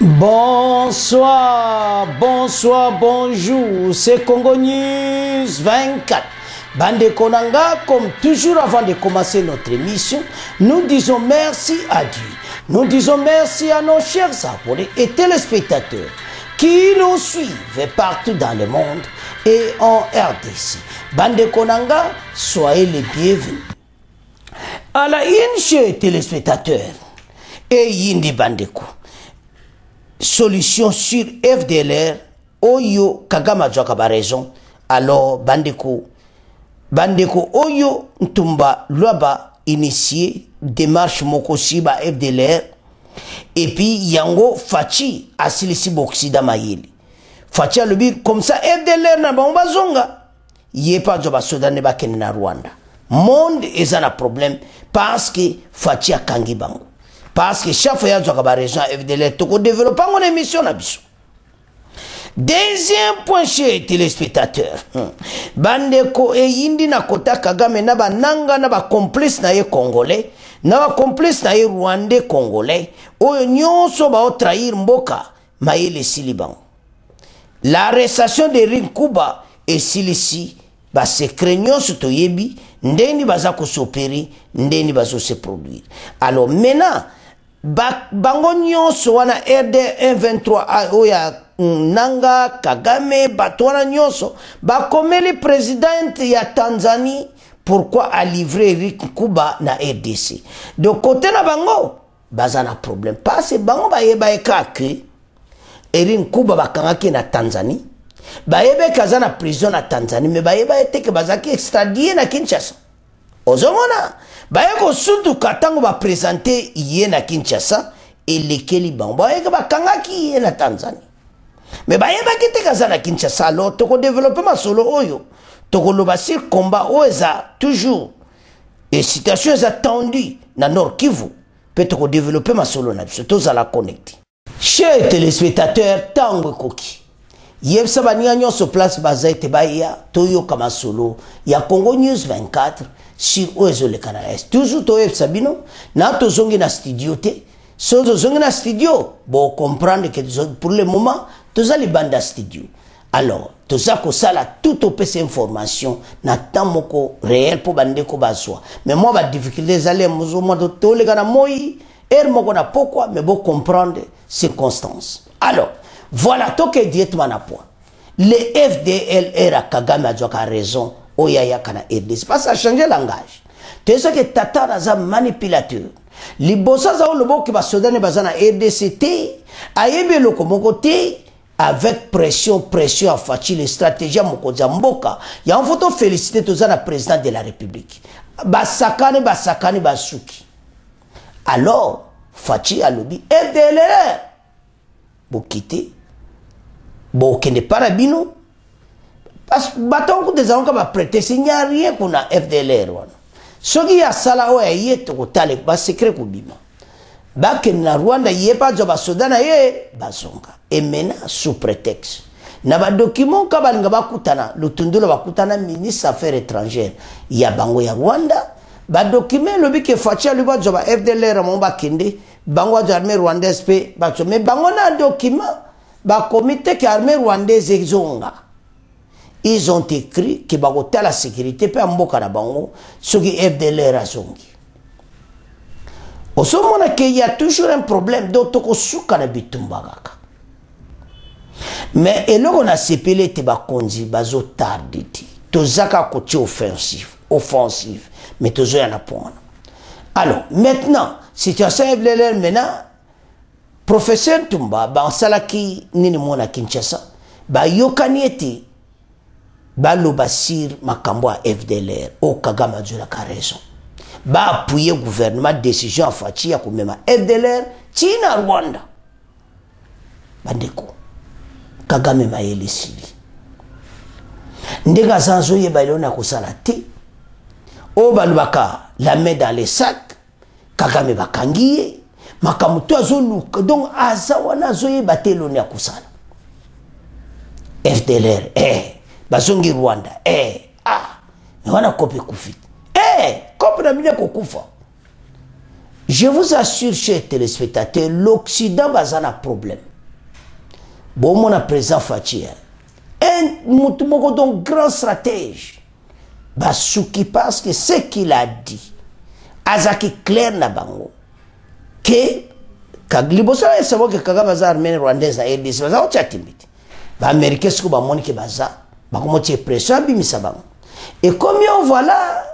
Bonsoir, bonsoir, bonjour, c'est Congo News 24. Bande Konanga, comme toujours avant de commencer notre émission, nous disons merci à Dieu. Nous disons merci à nos chers abonnés et téléspectateurs qui nous suivent partout dans le monde et en RDC. Bande Konanga, soyez les bienvenus. À la une, chers téléspectateurs, et Yindi Bandeko. Solution sur FDLR, Oyo Kagama Djokaba raison. Alors, Bandeko, Oyo Ntumba Luaba initié démarche Mokosiba FDLR. Et puis, Yango Fachi Asilisi Boksida Mayeli. Fachi a le but comme ça, FDLR n'a pas zonga. Yé pas Djoba Sodan ne ba na Rwanda. Monde est un problème parce que Fachi a Kangi Bango. Parce que chaque fois que vous avez FDLR, vous développez une émission. Deuxième point chez les téléspectateurs. Bandeko et Yindi na kota Kagame na ba nanga na ba complice na ye congolais, na ba complice na ye rwandais congolais, oyo nyonso ba o trahir mboka mayele siliban. L'arrestation de Rinkuba et Silisi ba secret nyonso to yebi, ndeni baza ko s'opérer, ndeni bazo se produire. Alors maintenant bango nyonso wana RD123 oya nanga Kagame batwana nyonso bakomeli présidente ya Tanzanie pourquoi a livré Eric Kuba na RDC. De côté na bango bazana problème parce que bango bayeba ekake Eric Kuba bakangaki na Tanzanie bayebe kazana prison na Tanzanie mais bayeba eteke bazaki extradé na Kinshasa. Ozomona bayeko sudu katango ba présenter yé na Kinshasa et lekeli bango bayeka bakangaki yé na Tanzanie. Mais bayeba kite kazana Kinshasa alors toko développement solo oyo toko lobasir combat oeza toujours et situation est attendue na Nord Kivu peut toko développement solo na biso tous à la connecter. Chers téléspectateurs tango koki yebsa bania nyonso place bazaite baya toyo kama solo ya Congo News 24 sur Oezo le Canada. Toujours toyo sabino na tozongi na studio te. So tozongi na studio bo comprendre que pour le moment tozali banda studio. Alors tozako sala tout au PC information na tamoko réel pour bande ko bazwa. Mais moi ba difficulté zale mozo mo to le kana moi moko na pourquoi mais bo comprendre circonstances. Alors voilà tout que directement na point. Les FDLR à Kagame a raison. Oyaya kana RDC. Parce que ça a changé le langage. Tu sais que Tata naza manipulateur. Les bossa za olobo ki ba sodane bazana RDC te ayebe loko moko te avec pression à Fachi les stratégies moko zamboka. Ya on photo féliciter tozana président de la République. Basakane basuki. Alors Fachi a lobby FDLR. Bokite Bokende parabino. Parce que baton des gens qui va prêter, il n'y a rien qu'on a FDLR. Ce qui a sala o yé to tale ba secret ko bima. Ba que na Rwanda yé pas de Sudana yé basonga. Et maintenant sous prétexte. Na ba document ka balinga bakutana, lutundulo bakutana ministre affaires étrangères. Ya bango ya Rwanda, ba document lobi ke Fachi lui ba joba FDLR mon ba kende, bango de armée rwandaise pe ba mais bango na document ba comité que armée rwandaise ezonga. Ils ont écrit que bagota la sécurité peut amboka na bango ce qui FDLR a zongi. Au moment qu'il y a toujours un problème d'autoko suka na bitumbagaka. Mais et là on a sepelé te bakonzi bazo tarditi. Tozaka côté offensif mais tozo yana pona. Alors maintenant situation FDLR maintenant professeur Tumba ba salaki nini mona Kinshasa ba yokanieti Balo basir makambo a FDLR au Kagame a raison. Ba appuyer gouvernement décision à Fachi ya kumema FDLR China Rwanda. Bandeko Kagame mayele sili. Ndega sanzo ye balona kusala te. O balubaka la main dans les sacs. Kagame bakangiye makamuto azoluka donc azawana zoye batelo ne kusala. FDLR Bazongi Rwanda, wana kope kufit. Kope na mine kokufa. Je vous assure, chers téléspectateurs, l'Occident va avoir un problème. bon mon président Fachi un mutumoko donc grand stratège basuki parce que ce qu'il a dit azaki clair na bango que kaglibosa est savoir que Kagame za armée rwandaise na RDC baza ochatimiti ba américain siko ba moni que baza ba ko motie pression bimisa bango et comme on voilà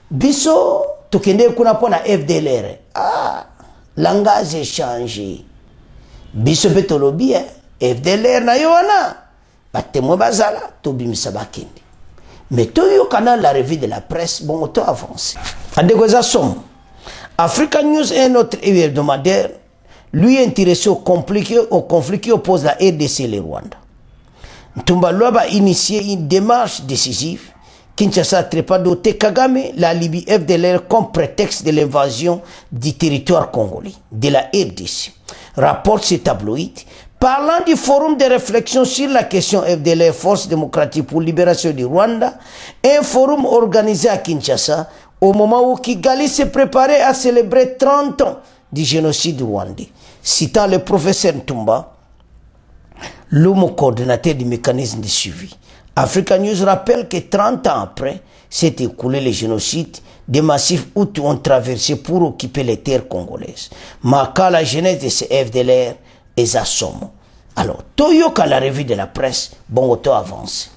biso tokende kuna pona FDLR langage est changé biso betolobi FDLR na yona batemo bazala to bimisa bakende mais to yo canal la revue de la presse bon auto avance adégoza somme Africa News est notre hebdomadaire lui intéressé au conflit qui oppose la RDC et le Rwanda. Ntumba Luaba a initié une démarche décisive. Kinshasa trépa doté Kagame, la Libye FDLR comme prétexte de l'invasion du territoire congolais, de la RDC. Rapporte ce tabloïd. Parlant du forum de réflexion sur la question FDLR, Force démocratique pour libération du Rwanda, un forum organisé à Kinshasa au moment où Kigali se préparait à célébrer 30 ans du génocide rwandais. Citant le professeur Ntumba, l'homme coordonnateur du mécanisme de suivi. Africa News rappelle que 30 ans après, s'est écoulé le génocide des massifs Hutus ont traversé pour occuper les terres congolaises. Marquant la genèse de ces FDLR et Zassomo. Alors, Toyoka, la revue de la presse, bon auto avance.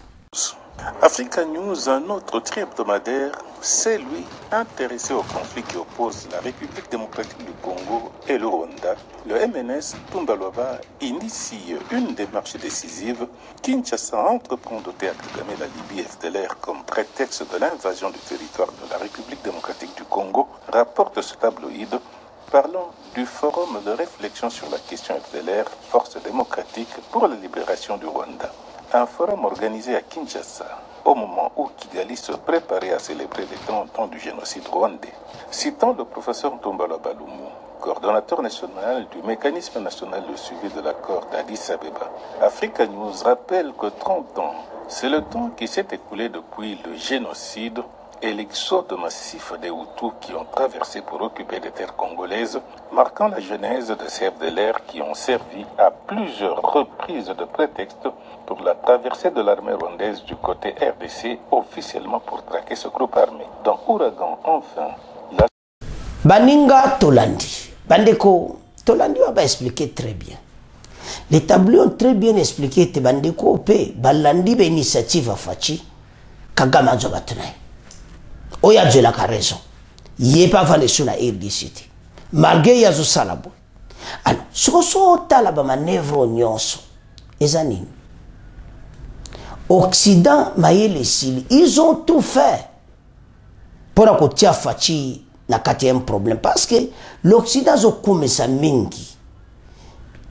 Africa News, un autre hebdomadaire, c'est lui intéressé au conflit qui oppose la République démocratique du Congo et le Rwanda. Le MNS Ntumba Luaba initie une démarche décisive. Kinshasa entreprend d'ôter à Kagame la Libye FDLR comme prétexte de l'invasion du territoire de la République démocratique du Congo, rapporte ce tabloïd. Parlons du forum de réflexion sur la question FDLR, Force démocratique pour la libération du Rwanda. Un forum organisé à Kinshasa au moment où Kigali se préparait à célébrer les 30 ans du génocide rwandais. Citant le professeur Ntumba Luaba, coordonnateur national du mécanisme national de suivi de l'accord d'Addis Abeba, Africa News rappelle que 30 ans, c'est le temps qui s'est écoulé depuis le génocide et l'exode massif des Hutus qui ont traversé pour occuper des terres congolaises, marquant la genèse de ces FDLR qui ont servi à plusieurs reprises de prétexte pour la traversée de l'armée rwandaise du côté RDC, officiellement pour traquer ce groupe armé. Dans Ouragan, enfin, la... Baninga Tolandi. Bandeko, Tolandi va expliquer très bien. Les tableaux ont très bien expliqué que Bandeko P. Balandi ba initiative à Fachi, Kagame a Zobatunai. Oya Djela a raison. Il n'est pas valé sur la RDC. Malgré Yazo Salabo. Alors, ce que sont la manœuvre nyonso, Ezanine. Occident, Maïle et Sili, ils ont tout fait pour que Fachi n'a pas un problème. Parce que l'Occident a commencé à mingi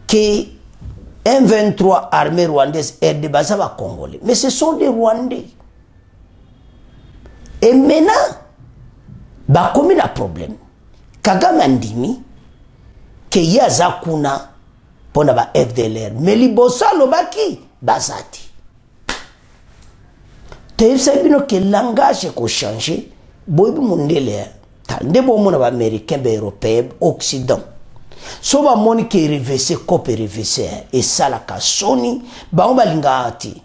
que M23 armée rwandaise est de base à Congolais. Mais ce sont des Rwandais. Et maintenant, bah comme il a problème, Kagame andimi que yaza kuna pona ba FDLR, mais libosa lobaki bazati. Tu sais bien que le langage est changé, boibi mondele, tande bo mona ba américain, ba européen, occident. So ba moni ke reverser copé reverser et ça la kasoni, ba on ba lingati.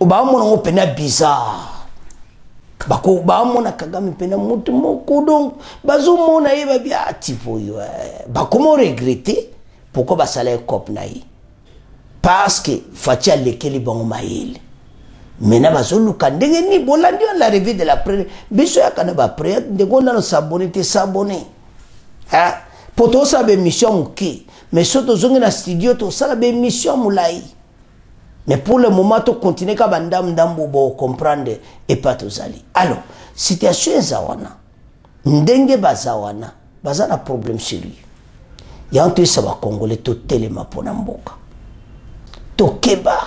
O ba mona ngopena bizarre. Bako ba mona Kagame pena mutu moko donc bazo mona yeba bia tipo yo bako mo regretter pourquoi ba sala cop na yi parce que fatia lekeli bango maile mena bazo luka ndenge ni bolandi on la revue de la presse biso ya kana ba presse ndego na s'abonner te s'abonner hein poto sa be mission muki mais soto zongi na studio to sala be mission mulai. Mais pour le moment, tu continues à comprendre et pas tous aller. Alors, situation est zawana. Ndenge bazawana. Bazana problème sérieux. Il y a un truc ça va Congolais tout téléma pour n'amboka. Tokeba.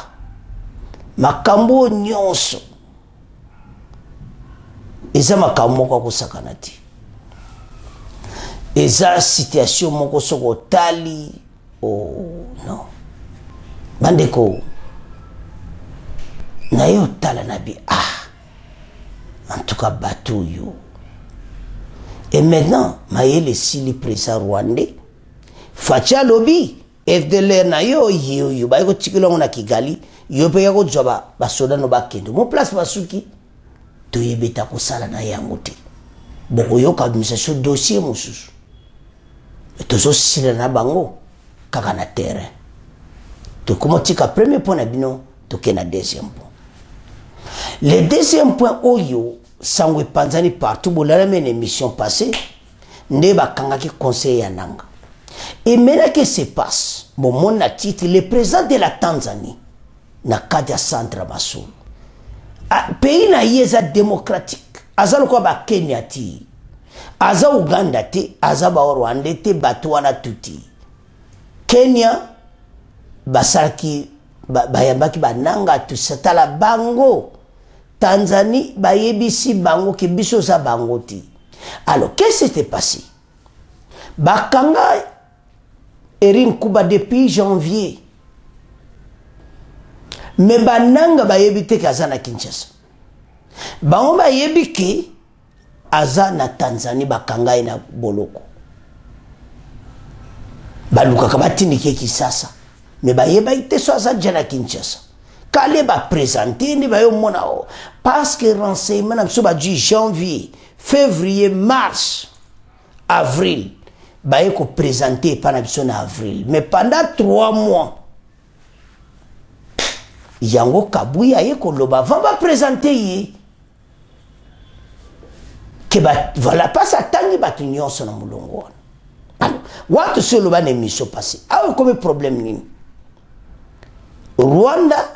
Makambo nyonso. Eza makambo kwa kusakanati. Eza situation moko soko tali. Oh non. Bandeko. Na yo tala nabi en tout cas bateau yo et maintenant Maïle Sili président rwandais Facha lobby FDLR na yo yo ba ko tikilongo na Kigali yo pe ya ko joba ba soda no ba kendo mo place basuki to yebeta ko sala na yango te boko yo ka administration dossier mususu to so sila na bango kaka na terrain to comment tika premier point na bino to ke na deuxième point. Le deuxième point oyo sangwe panzani partout bolala men émission passée nde ba kanga ki conseil ya nanga. Et maintenant que se passe, mon titre, le président de la Tanzanie, na Kadia Centre Massoul, pays na yeza démocratique, azalo kwa ba Kenya ti, aza Uganda te, aza ba Rwanda te, Batwana tuti. Kenya, basaki, bayambaki bananga tu, satala bango. Tanzanie, bayebisi bango, ki biso za bango ti. Alors, qu'est-ce qui s'était passé? Bakanga Erin Kuba depuis janvier. Mais bananga ba yebite kazana Kinshasa. Bango ba yebike azana Tanzanie bakanga ina boloko. Baluka kabatini ke Kisasa. Mais ba yeba ite so azana jana Kinshasa. Kale ba présenter ni ba yo mona o parce que renseignement na so ba du janvier, février, mars, avril. Bah, il faut présenter par en avril. Mais pendant 3 mois, Yango Kabouya y Koloba va présenter que voilà pas ça tangi batunion son amulongo. Alors, what se le ban émission passée. Ah, comme problème ni. Rwanda,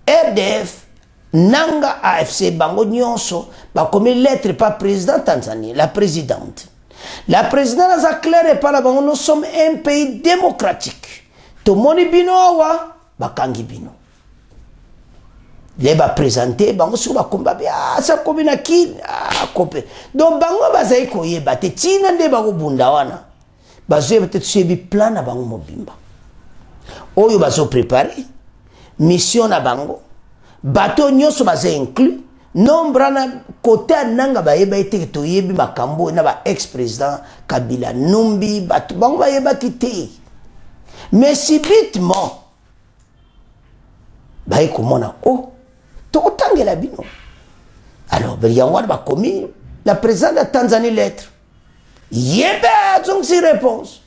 RDF, Nanga AFC Bango Nyonso, bah comme lettre pas président Tanzanie, la présidente. La présidente a clairé par là, nous sommes un pays démocratique. Tout le monde est bino, bakangi bino. Les va présenter, bango sur la combat, ça comme na qui, copé. Donc bango bazaï koye bate, tina de bango bundawana. Bazo peut-être suivi plan na bango mobimba. Oyo bazo préparé, mission na bango, bateau nyoso bazaï inclus. Nombre na côté nanga ba yeba ite to yebi makambo na ba ex-président Kabila Numbi batu bango ba yeba kité. Mais subitement ba ekomona oh to tangela bino. Alors Beliangwa ba commis la présidente de Tanzanie lettre. Yeba donc si réponse.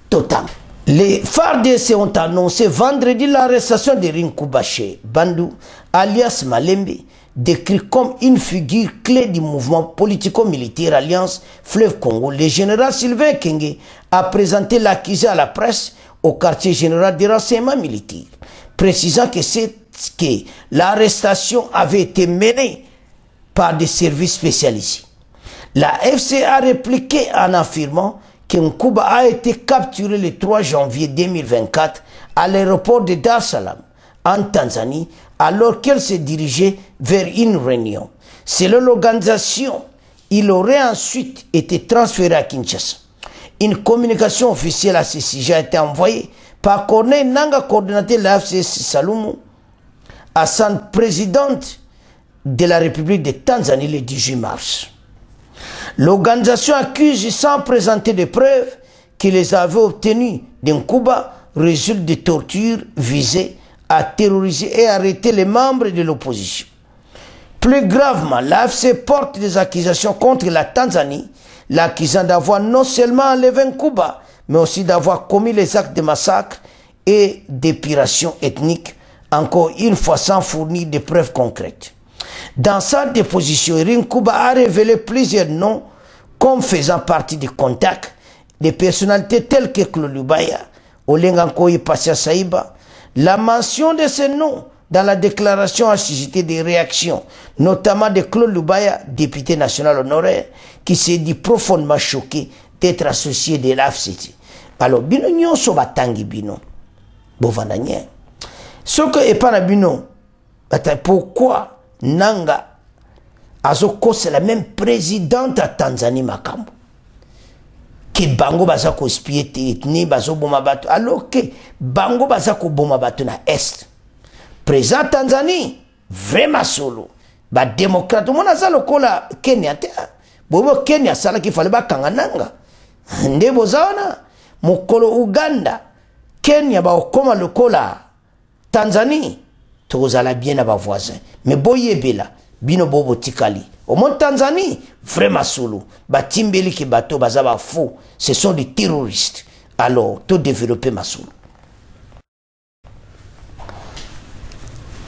Total. Les FARDC ont annoncé vendredi l'arrestation de Rinkubache Bandou, alias Malembe, décrit comme une figure clé du mouvement politico-militaire Alliance Fleuve Congo. Le général Sylvain Kenge a présenté l'accusé à la presse au quartier général des renseignements militaires, précisant que l'arrestation avait été menée par des services spécialisés. La FC a répliqué en affirmant Nkuba a été capturé le 3 janvier 2024 à l'aéroport de Dar es Salaam, en Tanzanie, alors qu'elle se dirigeait vers une réunion. Selon l'organisation, il aurait ensuite été transféré à Kinshasa. Une communication officielle à ce sujet a été envoyée par Corneille Nanga, coordinateur de la FCS Salumu, à sa présidente de la République de Tanzanie le 18 mars. L'organisation accuse sans présenter de preuves que les avait obtenus d'Nkuba résultent de tortures visées à terroriser et arrêter les membres de l'opposition. Plus gravement, l'AFC porte des accusations contre la Tanzanie, l'accusant d'avoir non seulement enlevé Nkuba, mais aussi d'avoir commis les actes de massacre et d'épuration ethnique, encore une fois sans fournir de preuves concrètes. Dans sa déposition, Rinkuba a révélé plusieurs noms comme faisant partie des contacts des personnalités telles que Claude Lubaya, Olengankoyi Passia Saïba. La mention de ces noms dans la déclaration a suscité des réactions, notamment de Claude Lubaya, député national honoraire, qui s'est dit profondément choqué d'être associé de l'AFCT. Alors, bino nyonso batangi bino. Bovandanye. Ce que epana bino, pourquoi Nanga Azoko c'est la même présidente à Tanzanie Makambo. Que Bango Bazako spiété ethnie bazo bomabatu alors que Bango Bazako bomabatu na est. Président Tanzanie vraiment solo. Ba démocrate mon azalo kola Kenya te. Bobo Kenya sala ki fale ba kangananga. Ndebo zaona mukolo Uganda Kenya ba okoma lokola Tanzanie tozala bien na ba voisin mais boyebela bino bobo tikali au monde Tanzanie vraiment solo ba timbeli ki bato baza ba fou, ce sont des terroristes. Alors tout développer ma solo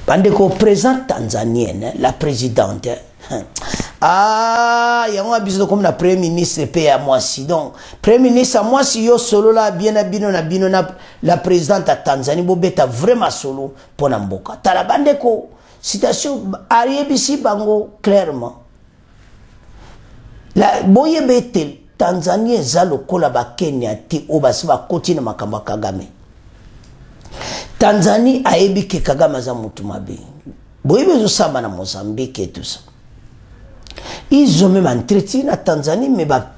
bandeko président tanzanienne la présidente ah il y a un bisou comme la premier ministre paye à moi si donc premier ministre à moi si yo solo la bien na bino na la présidente à Tanzanie bobeta vraiment solo pour namboka tala bandeko citation ariebisi bango clairement la boyebete Tanzanie za lokola ba Kenya ti obasi ba koti na makamba Kagame Tanzanie ayebi ke Kagame za mutu mabe boyebe zo samba na Mozambique et tout ça. Ils ont même entretenu na Tanzanie mais ba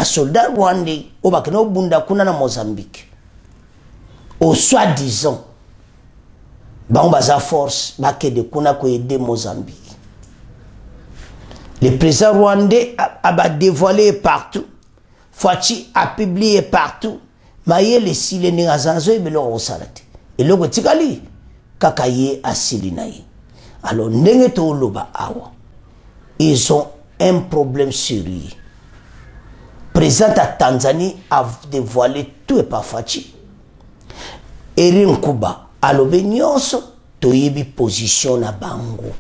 soldats rwandais au bakeno bunda kuna na Mozambique au soi-disant ba baza force ba ke de kuna ko aider Mozambique. Le président rwandais a dévoilé partout, Fachi a publié partout, maye le sile ni azanzo e belo osalate. Et logo tikali kakaye asili naye. Alors ndenge to loba awa. Ils ont un problème sérieux. Président à Tanzanie a dévoilé tout et pas Fachi. Erin Kuba alobe nyonso to yebi position na bango.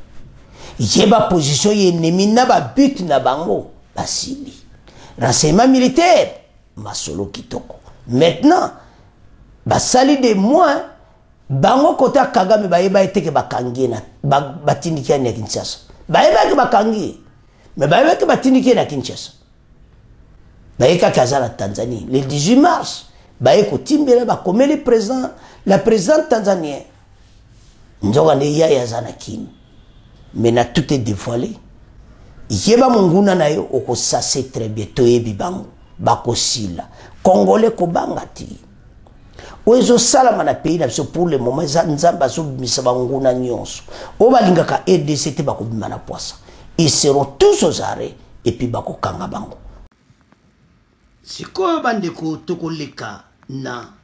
Yeba position ennemi na ba but na bango basili. Renseignement militaire masolo kitoko. Maintenant basali de moi bango kota Kagame bayeba eteke bakangi na batindiki na Kinshasa. Bayeba ke bakangi mais bayeba ke batindiki na Kinshasa. Bayeka kazala Tanzanie le 18 mars bayeko timbela bakomeli président la présidente tanzanienne. Nzoga ne yaya zanakini. Mais na tout est dévoilé. Yeba munguna na yo oko sase très bien toyebi bango bako sila congolais ko bangati ozo salama na pays na biso pour le moment za nzamba so bimisa banguna nyonso o balingaka RDC te bako bimana poisa ils seront tous aux arrêts et puis bako kanga bango siko bandeko tokoleka na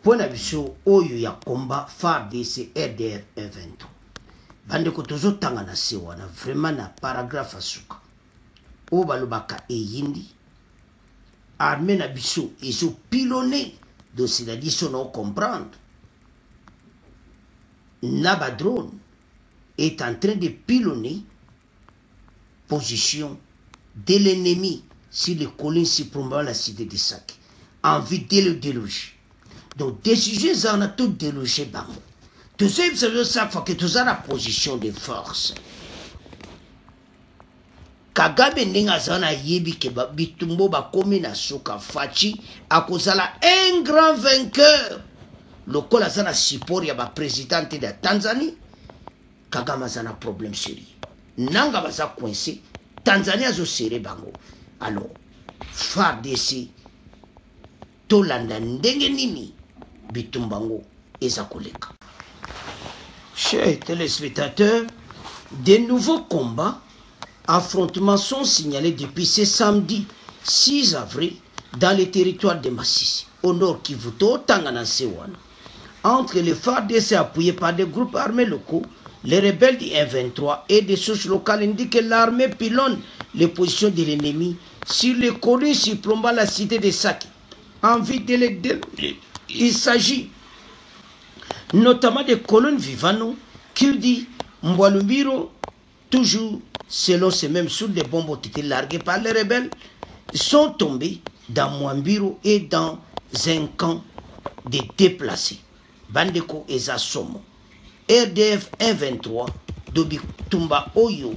pona biso oyo ya combat FARDC RDF 23 bandeko tozo tanga na se wana vraiment na paragraphe asuka o balobaka eyindi armée na biso ezo pilonné donc c'est-à-dire son on comprendre Naba drone est en train de pilonner position de l'ennemi sur les collines surplombant la cité de Sake en vue de le déloger. Donc décision en a tout délogé bango. Tout ça, vous savez, chaque fois que tout ça la position de force. Kagame ninga zana yebi ke bitumbo ba komi na soka Fachi akozala un grand vainqueur. Le kola zana support ya ba présidente de Tanzanie. Kagame zana problème sérieux. Nanga baza coincé. Tanzanie a zo serré bango. Alors, FARDC tolanda ndenge nini bitumbango ezakoleka. Chers téléspectateurs, de nouveaux combats, affrontements sont signalés depuis ce samedi 6 avril dans les territoires de Massissi, au nord Kivuto, Tangana Sewan, entre les FARDC appuyés par des groupes armés locaux, les rebelles du M23 et des sources locales indiquent que l'armée pilonne les positions de l'ennemi sur les collines surplombant la cité de Sake. En vue de les déloger, il s'agit notamment des colonnes Vivano, Kirdi, Mbwalumbiro, toujours selon ces mêmes sources, des bombes ont été larguées par les rebelles, sont tombées dans Mwambiro et dans un camp de déplacés. Bandeko et Zasomo. RDF 123, Dobi Tumba Oyo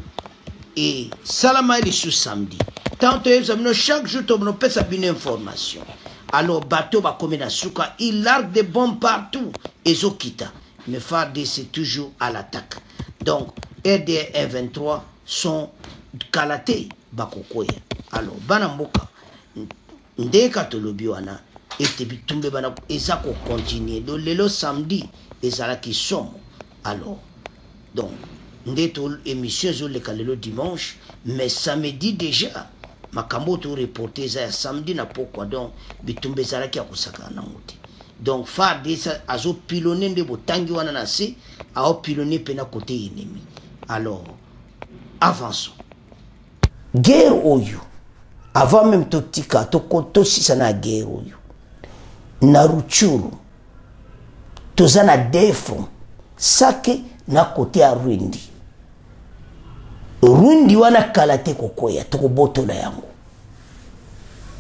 et Salama et sous samedi. Tant que chaque jour, on peut une information. Alors, bateau va comme Nasuka, il largue des bombes partout. Et Zokita. Mais FARDC c'est toujours à l'attaque. Donc, RDF 123 sont kalaté bakokoya. Alors, Banamboka, Ndeka Tolobiwana, et Tebitumbe Bana, et ça qu'on continue. Donc, le samedi, et ça là qui sont. Alors, donc, Ndeto émission le dimanche, mais samedi déjà, makambo to reporter za ya samedi na pokwa donc bitumbe zalaki ya kusaka na nguti donc FARDC azo pilonner nde botangi wana na se ao pilonner pena côté ennemi. Alors avançons. Guerre oyo avant même totika to sisa na guerre oyo na Ruchuru toza na defo sake na côté ya Rundi wana kalate kokoya toko botola yango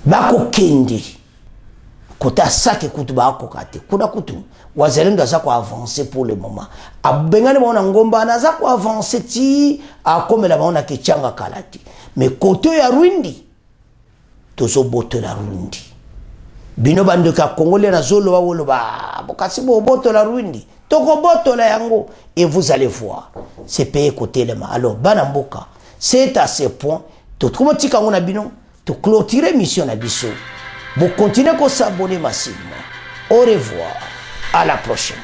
bako kende kota sake kutu bako kate kuna kutu wazelenga za ko avancer pour le moment abengane baona ngomba na za ko avancer ti akomela baona kechanga kalate mais côté ya Rundi tozo botola Rundi bino bandoka Congolais na zolo wolo ba bokasi bo botola Rundi toko botola yango et vous allez voir c'est payé côté les mains. Alors banamboka c'est à ce point to trouve tika ngona bino to clôturer mission na biso. Vous continuez à s'abonner massivement. Au revoir, à la prochaine.